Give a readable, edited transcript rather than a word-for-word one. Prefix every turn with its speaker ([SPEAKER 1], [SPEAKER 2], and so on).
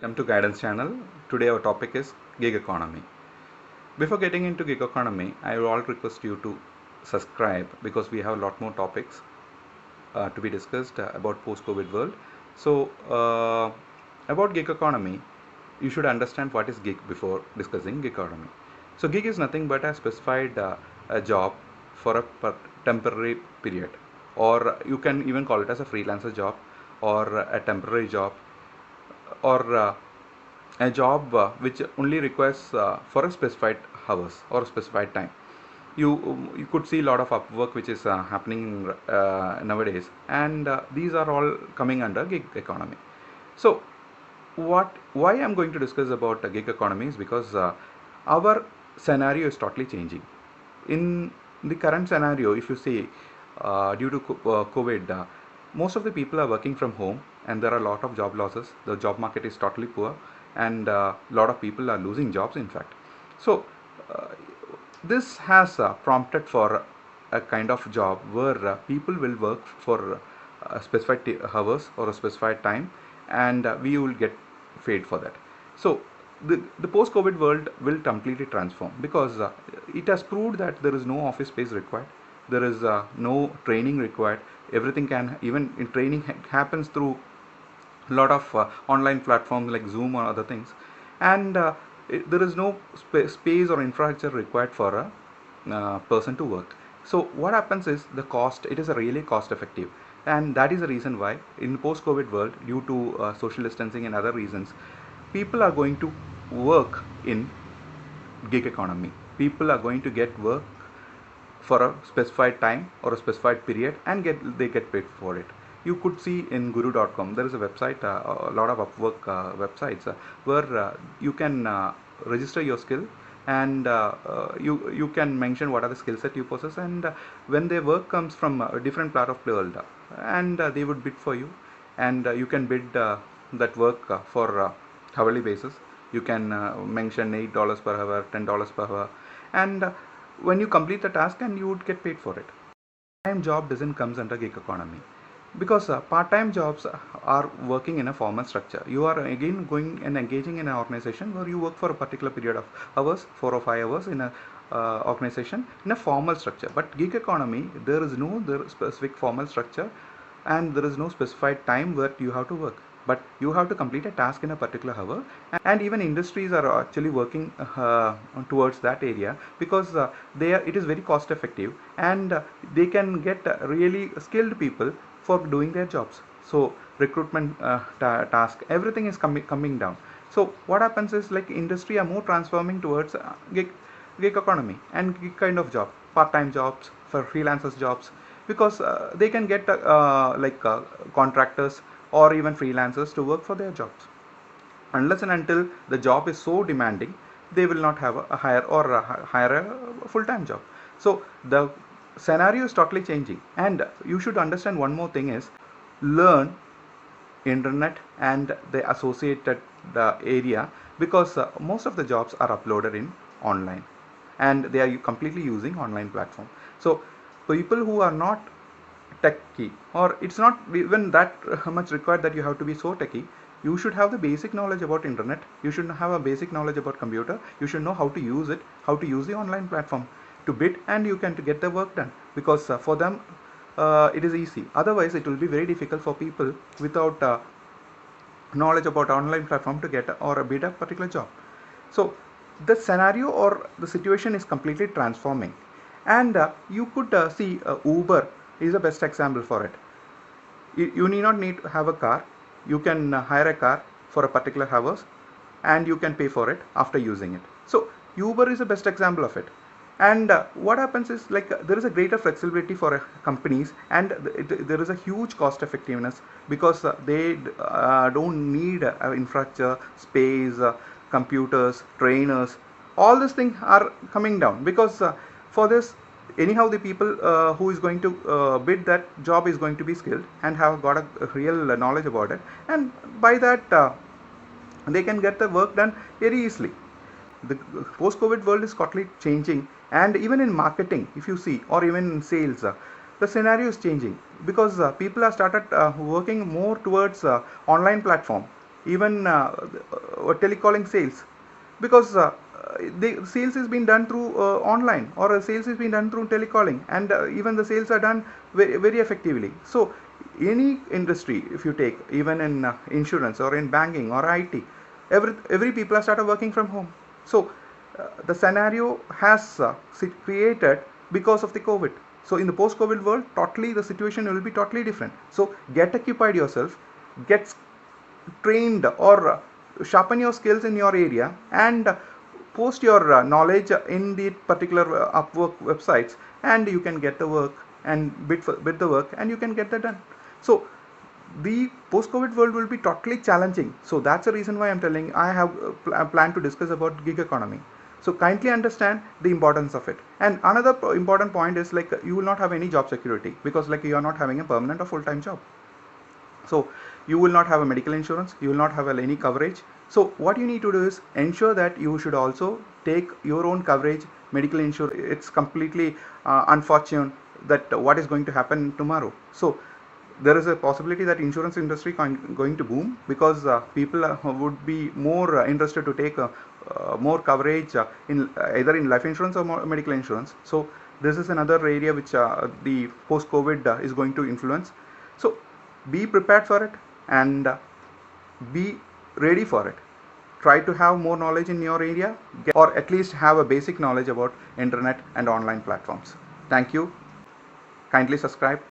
[SPEAKER 1] Welcome to Guidance Channel. Today our topic is gig economy. Before getting into gig economy, I will all request you to subscribe because we have a lot more topics to be discussed about post-COVID world. So about gig economy, you should understand what is gig before discussing gig economy. So gig is nothing but a specified a job for a temporary period, or you can even call it as a freelancer job or a temporary job or a job which only requires for a specified hours or a specified time. You could see a lot of Upwork which is happening nowadays, and these are all coming under gig economy. So what why I'm going to discuss about gig economy is because our scenario is totally changing. In the current scenario, if you see, due to COVID, most of the people are working from home, and there are a lot of job losses. The job market is totally poor, and a lot of people are losing jobs, in fact. So uh, this has prompted for a kind of job where people will work for specified hours or a specified time, and we will get paid for that. So the post-COVID world will completely transform because it has proved that there is no office space required, there is no training required. Everything can, even in training, happens through a lot of online platforms like Zoom or other things, and there is no space or infrastructure required for a person to work. So what happens is the cost, it is a really cost effective, and that is the reason why in post COVID world, due to social distancing and other reasons, people are going to work in gig economy. People are going to get work for a specified time or a specified period, and they get paid for it. You could see in guru.com there is a website, a lot of Upwork websites where you can register your skill, and you can mention what are the skill set you possess, and when their work comes from a different part of the world, and they would bid for you, and you can bid that work for hourly basis. You can mention $8 per hour, $10 per hour, and when you complete the task, and you would get paid for it. Part-time job doesn't comes under gig economy because part-time jobs are working in a formal structure. You are again going and engaging in an organization where you work for a particular period of hours, 4 or 5 hours in a organization in a formal structure. But gig economy, there is no there specific formal structure, and there is no specified time where you have to work, but you have to complete a task in a particular hour. And even industries are actually working towards that area because it is very cost effective, and they can get really skilled people for doing their jobs. So recruitment task, everything is coming down. So what happens is, like, industry are more transforming towards gig economy and gig kind of job, part-time jobs, for freelancers jobs, because they can get contractors or even freelancers to work for their jobs. Unless and until the job is so demanding, they will not have a hire or hire a full-time job. So the scenario is totally changing, and you should understand one more thing is, learn internet and the associated area, because most of the jobs are uploaded in online, and they are completely using online platform. So people who are not techy, or it's not even that much required that you have to be so techy, you should have the basic knowledge about internet, you should have a basic knowledge about computer, you should know how to use it, how to use the online platform to bid, and you can to get the work done, because for them it is easy. Otherwise it will be very difficult for people without knowledge about online platform to get or bid a particular job. So the scenario or the situation is completely transforming, and you could see Uber is the best example for it. You need not need to have a car. You can hire a car for a particular hours, and you can pay for it after using it. So Uber is the best example of it. And what happens is, like, there is a greater flexibility for companies, and there is a huge cost effectiveness, because they don't need infrastructure, space, computers, trainers. All these things are coming down, because for this, anyhow the people who is going to bid that job is going to be skilled and have got a real knowledge about it, and by that they can get the work done very easily. The post COVID world is totally changing, and even in marketing, if you see, or even in sales, the scenario is changing, because people have started working more towards online platform. even telecalling sales, because the sales is being done through online, or sales is being done through telecalling, and even the sales are done very, very effectively. So any industry, if you take, even in insurance or in banking or IT, every people have started working from home. So the scenario has created because of the COVID. So in the post-COVID world, totally the situation will be totally different. So get occupied yourself, get trained, or sharpen your skills in your area, and post your knowledge in the particular Upwork websites, and you can get the work and bid the work, and you can get that done. So the post-COVID world will be totally challenging. So that's the reason why I'm telling I have a plan to discuss about gig economy. So kindly understand the importance of it. And another important point is, like, you will not have any job security, because like you are not having a permanent or full-time job. So you will not have a medical insurance, you will not have any coverage. So what you need to do is ensure that you should also take your own coverage, medical insurance. It's completely unfortunate that what is going to happen tomorrow. So there is a possibility that insurance industry going to boom, because people would be more interested to take more coverage in either in life insurance or medical insurance. So this is another area which the post-COVID is going to influence. So be prepared for it, and be ready for it. Try to have more knowledge in your area, or at least have a basic knowledge about internet and online platforms. Thank you. Kindly subscribe.